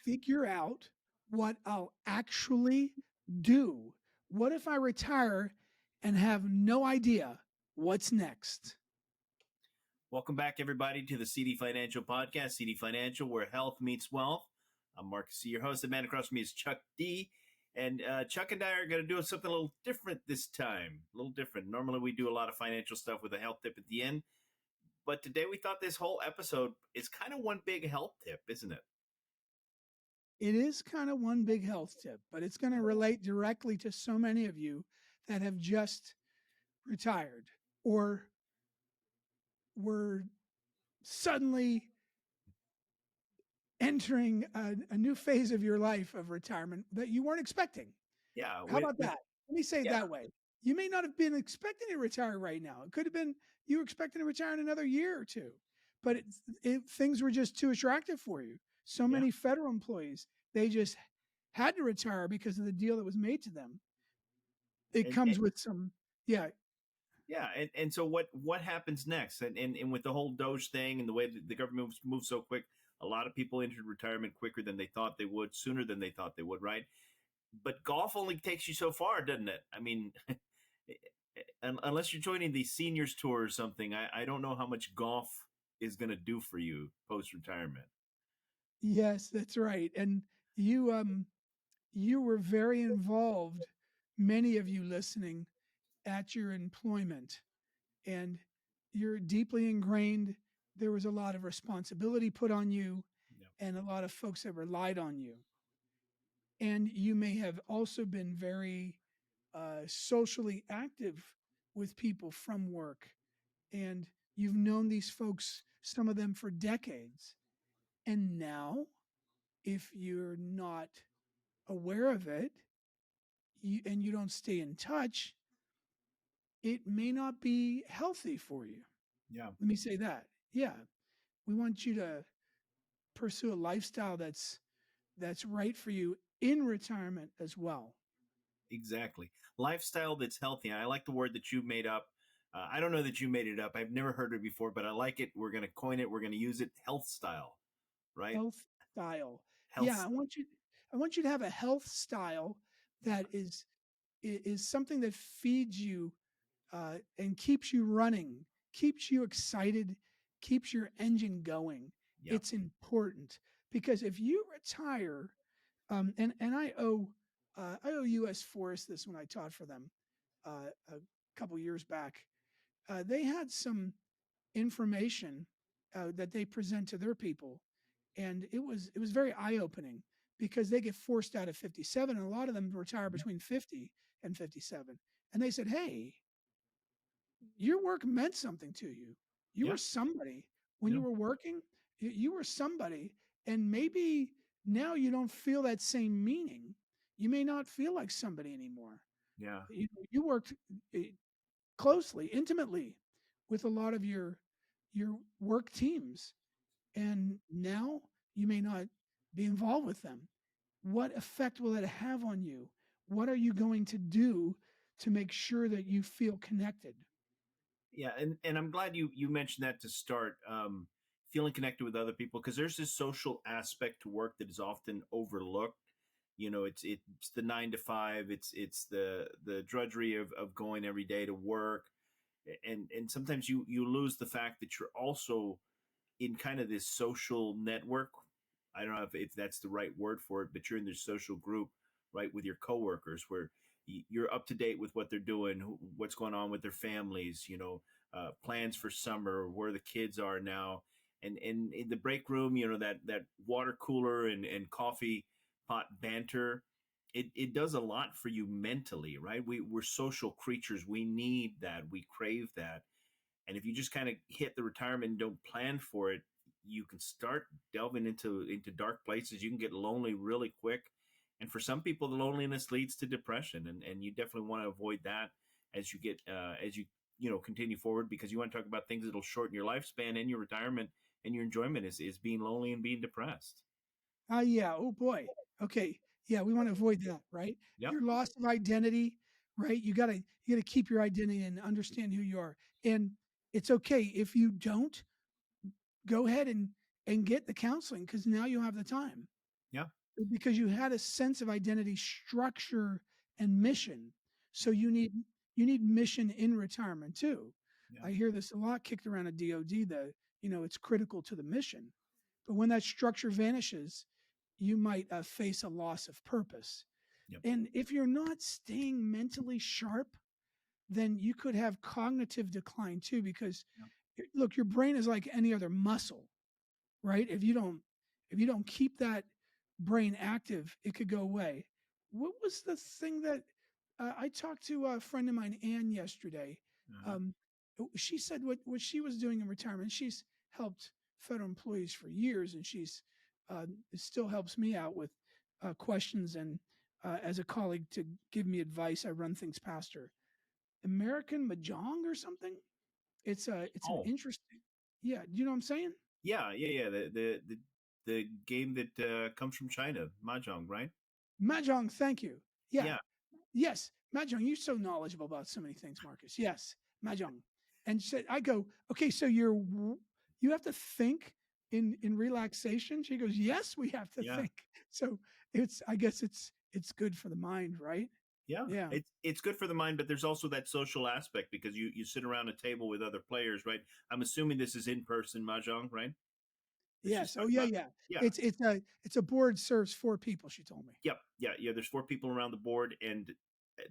figure out what I'll actually do? What if I retire and have no idea what's next? Welcome back, everybody, to the CD Financial Podcast, CD Financial, where health meets wealth. I'm Marcus C., your host. The man across from me is Chuck D. And Chuck and I are going to do something a little different this time. A little different. Normally, we do a lot of financial stuff with a health tip at the end. But today, we thought this whole episode is kind of one big health tip, isn't it? It is kind of one big health tip, but it's going to relate directly to so many of you that have just retired or were suddenly entering a new phase of your life of retirement that you weren't expecting. Yeah. How about that? Let me say it that way. You may not have been expecting to retire right now. It could have been you were expecting to retire in another year or two, but things were just too attractive for you. So many federal employees, they just had to retire because of the deal that was made to them. It comes with some, Yeah, and so what happens next? And with the whole Doge thing and the way that the government moves so quick, a lot of people entered retirement quicker than they thought they would, sooner than they thought they would, right? But golf only takes you so far, doesn't it? I mean, unless you're joining the seniors tour or something, I don't know how much golf is going to do for you post retirement. Yes, that's right. And you were very involved, many of you listening, at your employment, and you're deeply ingrained. There was a lot of responsibility put on you, and a lot of folks that relied on you. And you may have also been very socially active with people from work, and you've known these folks, some of them for decades. And now, if you're not aware of it, and you don't stay in touch, it may not be healthy for you. Yeah. Let me say that. Yeah. We want you to pursue a lifestyle that's right for you in retirement as well. Exactly. Lifestyle that's healthy. I like the word that you made up. I don't know that you made it up. I've never heard it before, but I like it. We're going to coin it. We're going to use it. Health style, right? Health style. Health. Yeah, I want you to have a health style that is something that feeds you and keeps you running, keeps you excited, keeps your engine going. Yeah. It's important because if you retire, and I owe U.S. Forest this when I taught for them a couple years back. They had some information that they present to their people, and it was very eye opening because they get forced out at 57, and a lot of them retire between 50 and 57. And they said, "Hey, your work meant something to you. You were somebody when you were working. You were somebody, and maybe now you don't feel that same meaning. You may not feel like somebody anymore. Yeah. You worked closely, intimately with a lot of your work teams, and now you may not be involved with them. What effect will it have on you? What are you going to do to make sure that you feel connected?" Yeah, and I'm glad you mentioned that to start. Feeling connected with other people, because there's this social aspect to work that is often overlooked. You know, it's the 9 to 5. It's the drudgery of going every day to work, and sometimes you lose the fact that you're also in kind of this social network. I don't know if that's the right word for it, but you're in this social group, right, with your coworkers, where you're up to date with what they're doing, what's going on with their families, plans for summer, where the kids are now, and in the break room, that water cooler and coffee pot banter. It does a lot for you mentally, right? We're social creatures. We need that. We crave that. And if you just kind of hit the retirement and don't plan for it, you can start delving into dark places. You can get lonely really quick. And for some people, the loneliness leads to depression. And you definitely want to avoid that as you get as you continue forward, because you want to talk about things that'll shorten your lifespan and your retirement and your enjoyment is being lonely and being depressed. Yeah. Oh boy. Okay. Yeah, we want to avoid that, right? Yep. Your loss of identity, right? You gotta keep your identity and understand who you are. And it's okay if you don't. Go ahead and get the counseling because now you have the time. Yeah. because you had a sense of identity, structure, and mission. So you need mission in retirement too. Yeah. I hear this a lot kicked around at DoD that it's critical to the mission, but when that structure vanishes, you might face a loss of purpose. Yep. And if you're not staying mentally sharp, then you could have cognitive decline too. Because Yep. look, your brain is like any other muscle, right? If you don't keep that brain active, it could go away. What was the thing that I talked to a friend of mine, Ann, yesterday? Uh-huh. Um, she said what she was doing in retirement. She's helped federal employees for years, and she's still helps me out with questions and as a colleague to give me advice. I run things past her. American Mahjong or something. It's an Oh, interesting. Yeah, do you know what I'm saying? yeah, yeah, yeah. The game that comes from China, Mahjong, right? Mahjong, thank you. Yeah, Yeah, yes, Mahjong. You're so knowledgeable about so many things, Marcus. Yes, Mahjong. And said, I go, okay, so you have to think in relaxation. She goes, yes, we have to yeah, think. So I guess it's good for the mind, right? yeah. Yeah. It's good for the mind, but there's also that social aspect because you sit around a table with other players, right? I'm assuming this is in person Mahjong, right? That she's Yes. Oh talking yeah, about. yeah. Yeah, It's a board serves four people. She told me. yep, yeah, yeah. There's four people around the board, and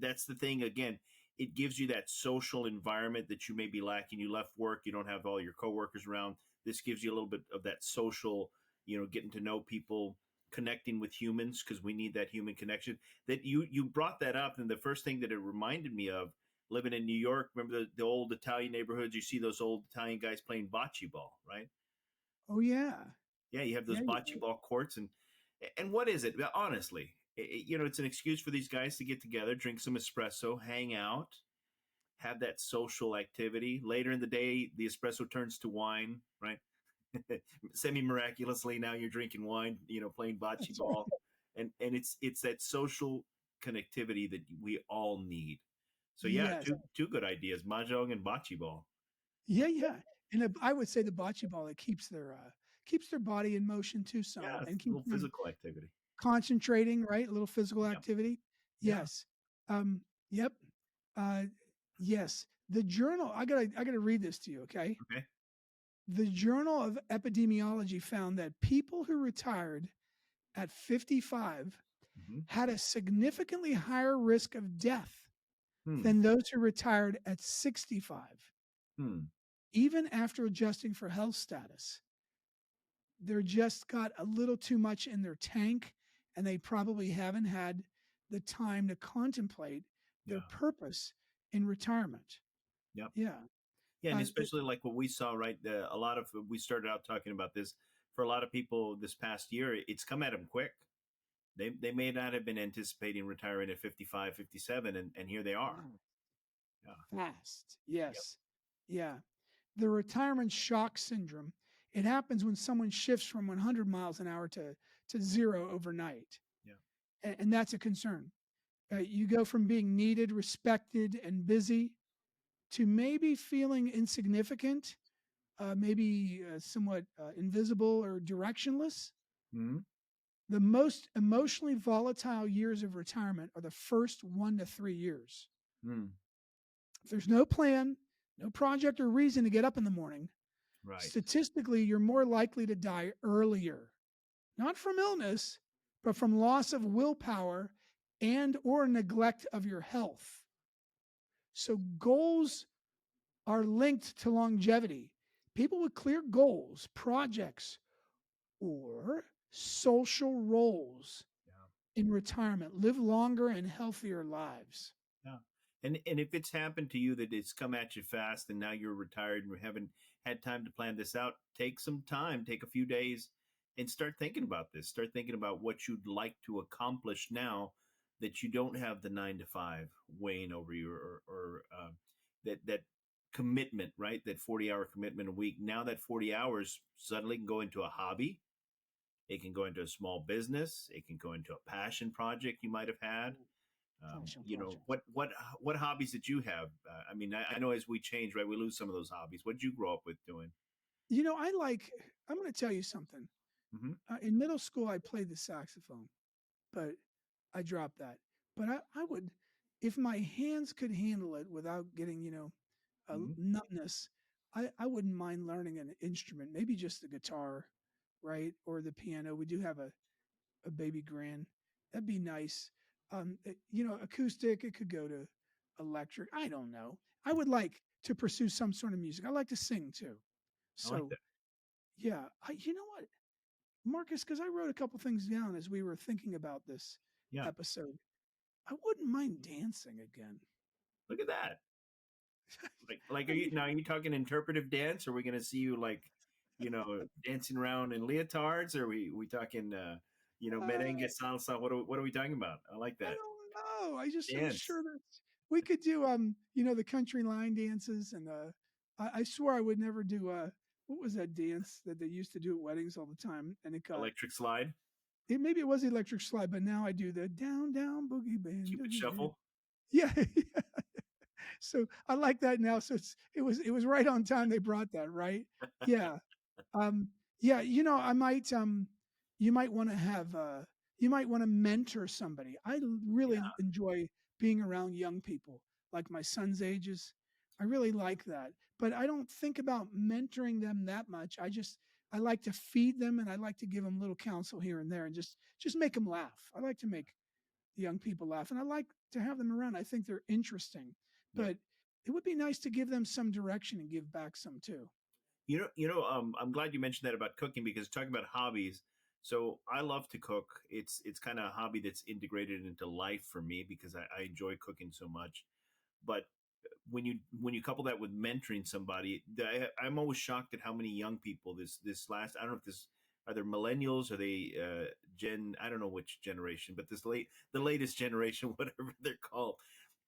that's the thing. Again, it gives you that social environment that you may be lacking. You left work, you don't have all your coworkers around. This gives you a little bit of that social, getting to know people, connecting with humans because we need that human connection. That you brought that up, and the first thing that it reminded me of living in New York. Remember the old Italian neighborhoods? You see those old Italian guys playing bocce ball, right? Oh yeah. Yeah, you have those Yeah, bocce yeah. ball courts, and what is it? Well, honestly, it's an excuse for these guys to get together, drink some espresso, hang out, have that social activity. Later in the day, the espresso turns to wine, right? Semi miraculously, now you're drinking wine, playing bocce That's right. ball, and it's that social connectivity that we all need. So yeah, Yes. two good ideas: mahjong and bocce ball. Yeah, yeah. And I would say the bocce ball, it keeps their body in motion too some Yeah, and it's a keeps little them physical activity. concentrating, right? A little physical Yeah, activity. yeah. Yes. Yep. Uh, yes. The journal, I gotta read this to you, okay? Okay. The Journal of Epidemiology found that people who retired at 55 Hmm. had a significantly higher risk of death Hmm. than those who retired at 65, Hmm. even after adjusting for health status. They're just got a little too much in their tank, and they probably haven't had the time to contemplate their Yeah. purpose in retirement. Yep. Yeah. Yeah, and Uh, especially like what we saw, right? A lot of we started out talking about this for a lot of people this past year. It's come at them quick. They may not have been anticipating retiring at 55, 57, and here they are. Yeah. Fast. Yep. Yes. Yeah. The retirement shock syndrome. It happens when someone shifts from 100 miles an hour to zero overnight. Yeah. And that's a concern. You go from being needed, respected, and busy to maybe feeling insignificant, maybe somewhat invisible or directionless. Hmm. The most emotionally volatile years of retirement are the first 1 to 3 years. Hmm. If there's no plan, no project or reason to get up in the morning, Right. statistically, you're more likely to die earlier, not from illness, but from loss of willpower and or neglect of your health. So goals are linked to longevity. People with clear goals, projects, or social roles Yeah. in retirement live longer and healthier lives. Yeah. And if it's happened to you that it's come at you fast and now you're retired and you haven't had time to plan this out, take some time, take a few days and start thinking about this. Start thinking about what you'd like to accomplish now that you don't have the 9 to 5 weighing over you or that commitment, right? That 40-hour commitment a week. Now that 40 hours suddenly can go into a hobby. It can go into a small business. It can go into a passion project you might have had. Passion project. What hobbies did you have? I mean, I know as we change, right, we lose some of those hobbies. What did you grow up with doing? You know, I'm going to tell you something. Hmm. In middle school, I played the saxophone, but I dropped that. But I would, if my hands could handle it without getting, Hmm. numbness, I wouldn't mind learning an instrument, maybe just the guitar, right? Or the piano. We do have a baby grand. That'd be nice. Acoustic, it could go to electric. I don't know. I would like to pursue some sort of music. I like to sing too. I like So, that. yeah, you know what, Marcus, because I wrote a couple things down as we were thinking about this Yeah. episode. I wouldn't mind dancing again. Look at that. Like, are I, you now? Are you talking interpretive dance? Are we going to see you like, dancing around in leotards? Or are we talking, uh, merengue salsa? What are we talking about? I like I that don't know. I'm dance. sure that we could do the country line dances and I swore I would never do what was that dance that they used to do at weddings all the time and Electric slide, maybe it was the electric slide, but now I do the down down boogie band. Cupid shuffle. Yeah. So I like that now. So it was right on time they brought that, right? Yeah. Um, yeah, I might you might want to have you might want to mentor somebody. Really Yeah, enjoy being around young people, like my son's ages. I really like that. But I don't think about mentoring them that much. I like to feed them and I like to give them little counsel here and there and just make them laugh. I like to make the young people laugh and I like to have them around. I think they're interesting. yeah. But it would be nice to give them some direction and give back some too. I'm glad you mentioned that about cooking because talking about hobbies. So I love to cook. It's kind of a hobby that's integrated into life for me because I enjoy cooking so much. But when you couple that with mentoring somebody, I'm always shocked at how many young people this last. I don't know if this are they millennials, are they gen? I don't know which generation, but the latest generation, whatever they're called.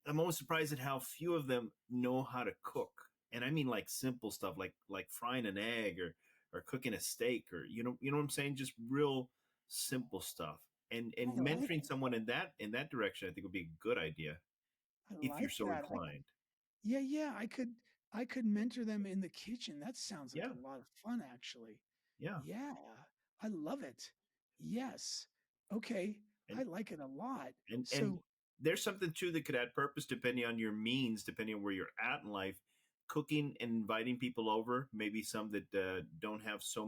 I'm always surprised at how few of them know how to cook, and I mean like simple stuff like frying an egg or cooking a steak or what I'm saying, just real simple stuff. And I like mentoring someone in that direction, I think would be a good idea I if you're like so that. inclined. Yeah, yeah, I could mentor them in the kitchen. That sounds like Yeah, a lot of fun actually. yeah. Yeah, I love it. Yes. Okay, and I like it a lot. and So, there's something too that could add purpose depending on your means, depending on where you're at in life. Cooking and inviting people over, maybe some that don't have so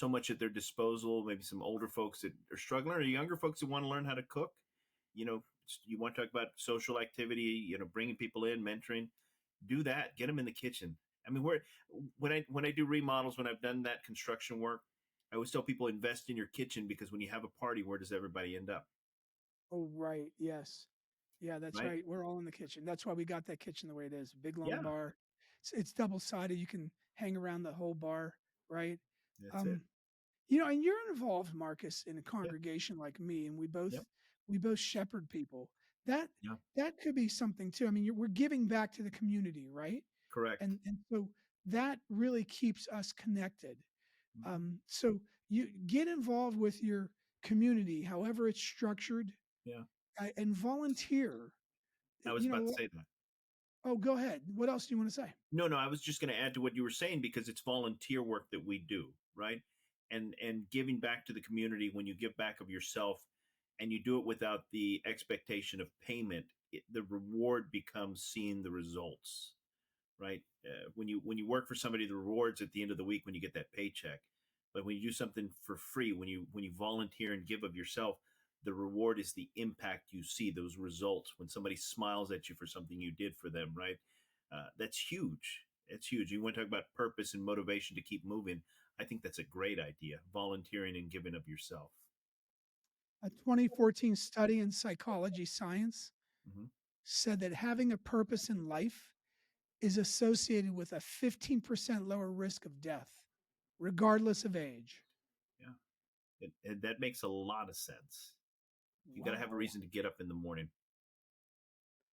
much at their disposal, maybe some older folks that are struggling or younger folks that want to learn how to cook. You want to talk about social activity, bringing people in, mentoring. Do that, get them in the kitchen. I mean, when I do remodels, when I've done that construction work, I always tell people invest in your kitchen because when you have a party, where does everybody end up? oh right, yes. Yeah, that's Right. right. We're all in the kitchen. That's why we got that kitchen the way it is. Big long Yeah, bar. It's double-sided. You can hang around the whole bar, right? that's it. Um, and you're involved, Marcus, in a Yep. congregation like me, and we both Yep. we both shepherd people. That Yeah. that could be something too. I mean, we're giving back to the community, right? Correct. And so that really keeps us connected. Mhm. So you get involved with your community, however it's structured, Yeah. and volunteer. I was You about to know, say that. oh, go ahead. What else do you want to say? No, no, I was just going to add to what you were saying because it's volunteer work that we do, right? And giving back to the community, when you give back of yourself and you do it without the expectation of payment, the reward becomes seeing the results, right? When you work for somebody, the rewards at the end of the week when you get that paycheck. But when you do something for free, when you volunteer and give of yourself, the reward is the impact you see, those results. When somebody smiles at you for something you did for them, right? That's huge. It's huge. You want to talk about purpose and motivation to keep moving. I think that's a great idea. Volunteering and giving of yourself. A 2014 study in psychology science Hmm. said that having a purpose in life is associated with a 15% lower risk of death, regardless of age. Yeah, and that makes a lot of sense. You got to have a Wow. reason to get up in the morning.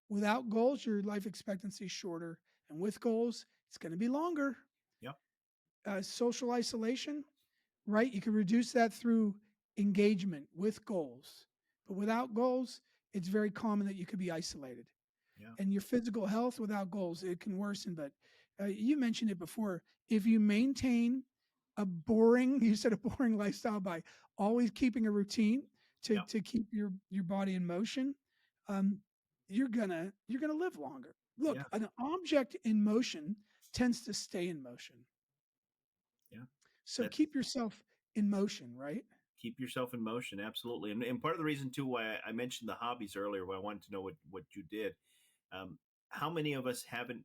Without goals, your life expectancy is shorter. And with goals, it's going to be longer. Yep. Social isolation, right? You can reduce that through engagement with goals. But without goals, it's very common that you could be isolated. Yeah. And your physical health without goals, it can worsen. But you mentioned it before. If you maintain a boring you said a boring lifestyle by always keeping a routine Yeah, to keep your body in motion, um, you're gonna live longer. Look, yeah, an object in motion tends to stay in motion. yeah. So That's keep yourself in motion, right? keep yourself in motion, absolutely. And part of the reason too why I mentioned the hobbies earlier, why I wanted to know what you did. Um, how many of us haven't,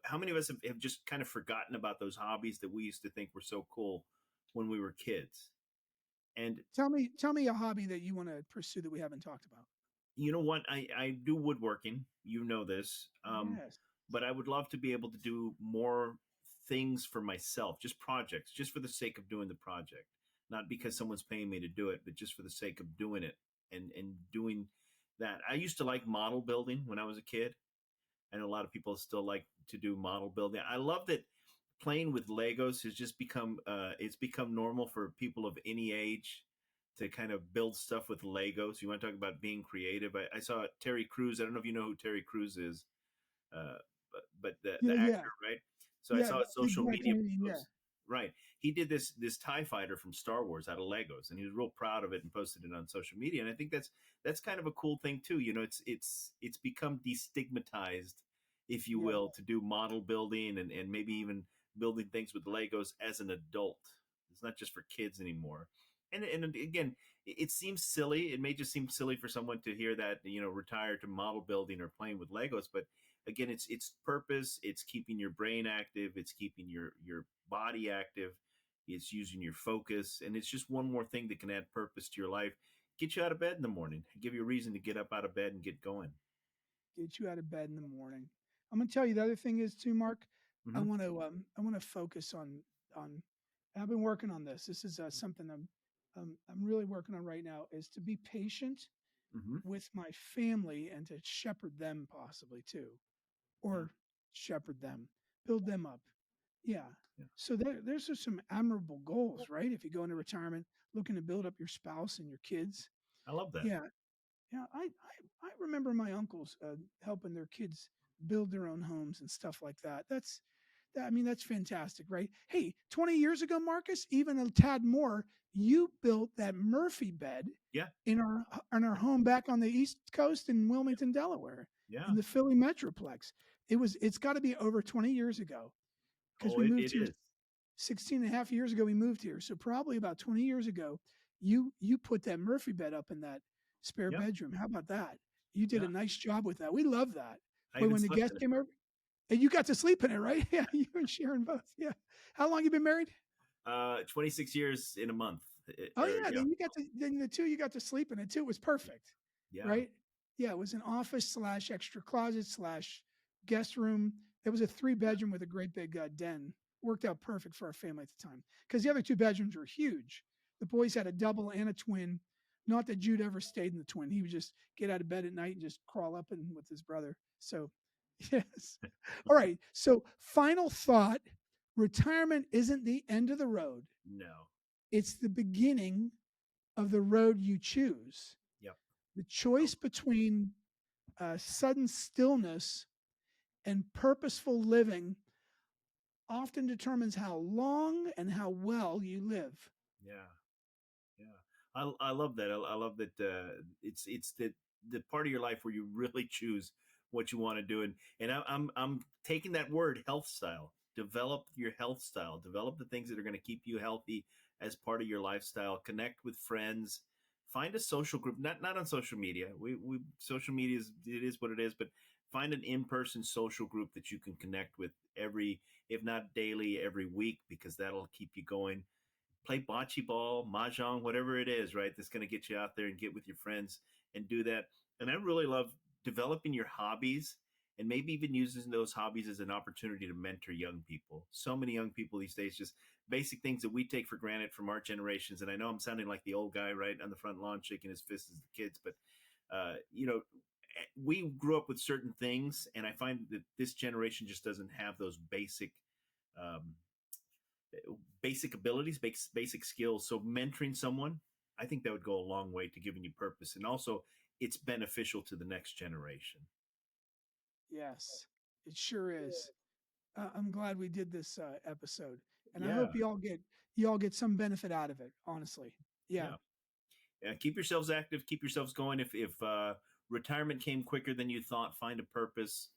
how many of us have just kind of forgotten about those hobbies that we used to think were so cool when we were kids? And Tell me a hobby that you want to pursue that we haven't talked about. you know what? I do woodworking. You know this. Yes. But I would love to be able to do more things for myself, just projects, just for the sake of doing the project, not because someone's paying me to do it, but just for the sake of doing it and doing that. I used to like model building when I was a kid. I know a lot of people still like to do model building. I love that playing with Legos has just become it's become normal for people of any age to kind of build stuff with Legos. You want to talk about being creative? I saw Terry Crews. I don't know if you know who Terry Crews is, but the Yeah, yeah. actor, right? So I Yeah, saw a big social black media community, yeah. post. Right, he did this Tie Fighter from Star Wars out of Legos, and he was real proud of it and posted it on social media. And I think that's kind of a cool thing too. It's become destigmatized, if you Yeah. will, to do model building and maybe even building things with Legos as an adult. It's not just for kids anymore. And again, it seems silly. It may just seem silly for someone to hear that, retire to model building or playing with Legos, but again, it's purpose. It's keeping your brain active. It's keeping your body active. It's using your focus, and it's just one more thing that can add purpose to your life. Get you out of bed in the morning. Give you a reason to get up out of bed and get going. Get you out of bed in the morning. I'm gonna tell you the other thing is too, Mark. Mm-hmm. I want to focus on. I've been working on this. This is something I'm really working on right now. Is to be patient Mm-hmm. with my family and to shepherd them possibly too, Yeah. or shepherd them, build them up. Yeah. Yeah. So there's just some admirable goals, right? If you go into retirement, looking to build up your spouse and your kids. I love that. Yeah, yeah, I remember my uncles helping their kids build their own homes and stuff like that. I mean, that's fantastic, right? Hey, 20 years ago, Marcus, even a tad more, you built that Murphy bed Yeah. in our home back on the East Coast in Wilmington, Delaware, in Yeah. the Philly Metroplex. It's got to be over 20 years ago because Oh, we moved it here is. 16 and a half years ago. We moved here. So probably about 20 years ago, you put that Murphy bed up in that spare Yeah. bedroom. How about that? You did Yeah. a nice job with that. We love that. I Boy, even when the slept guest in it. came over, and you got to sleep in it, right? Yeah, you and Sharon both. Yeah. How long you been married? 26 years in a month. Oh Or yeah, yeah. then the two you got to sleep in it too. It was perfect, Yeah. right? Yeah, it was an office slash extra closet slash guest room. It was a three bedroom with a great big den. Worked out perfect for our family at the time because the other two bedrooms were huge. The boys had a double and a twin. Not that Jude ever stayed in the twin. He would just get out of bed at night and just crawl up in with his brother. So, yes. All right. So, final thought: retirement isn't the end of the road. No. It's the beginning of the road you choose. Yep. The Oh, choice between sudden stillness and purposeful living often determines how long and how well you live. yeah. Yeah, I love that. I love that. It's the part of your life where you really choose what you want to do, and I'm taking that word health style. Develop your health style. Develop the things that are going to keep you healthy as part of your lifestyle. Connect with friends. Find a social group. Not on social media. We social media is what it is. But find an in person social group that you can connect with every, if not daily, every week, because that'll keep you going. Play bocce ball, mahjong, whatever it is, right? That's going to get you out there and get with your friends and do that. And I really love developing your hobbies and maybe even using those hobbies as an opportunity to mentor young people. So many young people these days, just basic things that we take for granted from our generations. And I know I'm sounding like the old guy, right, on the front lawn shaking his fist as the kids, but we grew up with certain things, and I find that this generation just doesn't have those um, basic abilities, basic skills. So mentoring someone, I think that would go a long way to giving you purpose, and also it's beneficial to the next generation. Yes, it sure is. I'm glad we did this episode. and I Yeah, hope you all get some benefit out of it. Honestly, yeah. yeah. Keep yourselves active. Keep yourselves going. If retirement came quicker than you thought, find a purpose.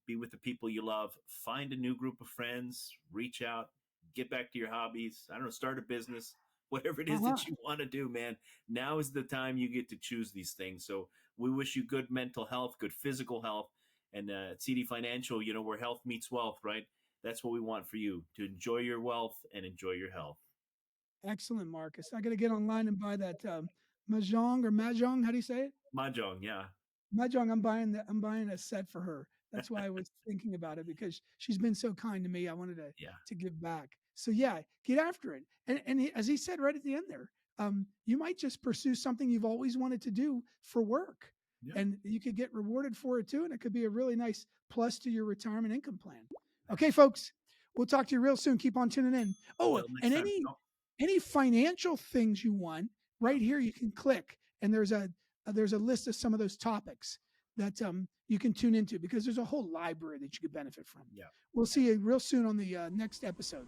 Be with the people you love. Find a new group of friends. Reach out. Get back to your hobbies. I don't know. Start a business. Whatever it Uh is huh. that you want to do, man. Now is the time you get to choose these things. So we wish you good mental health, good physical health, and at CD Financial, you know, where health meets wealth, right? That's what we want for you, to enjoy your wealth and enjoy your health. Excellent, Marcus. I got to get online and buy that mahjong. How do you say it? Mahjong, yeah, Mahjong. I'm buying a set for her. That's why I was thinking about it because she's been so kind to me. I wanted yeah, to give back. So yeah, get after it. As he said right at the end there, you might just pursue something you've always wanted to do for work, yeah. and you could get rewarded for it too, and it could be a really nice plus to your retirement income plan. Okay, Absolutely. folks, we'll talk to you real soon. Keep on tuning in. Oh, Until next and time. Oh, any financial things you want, yeah, right here you can click, and there's a list of some of those topics that you can tune into because there's a whole library that you could benefit from. yeah. We'll see you real soon on the next episode.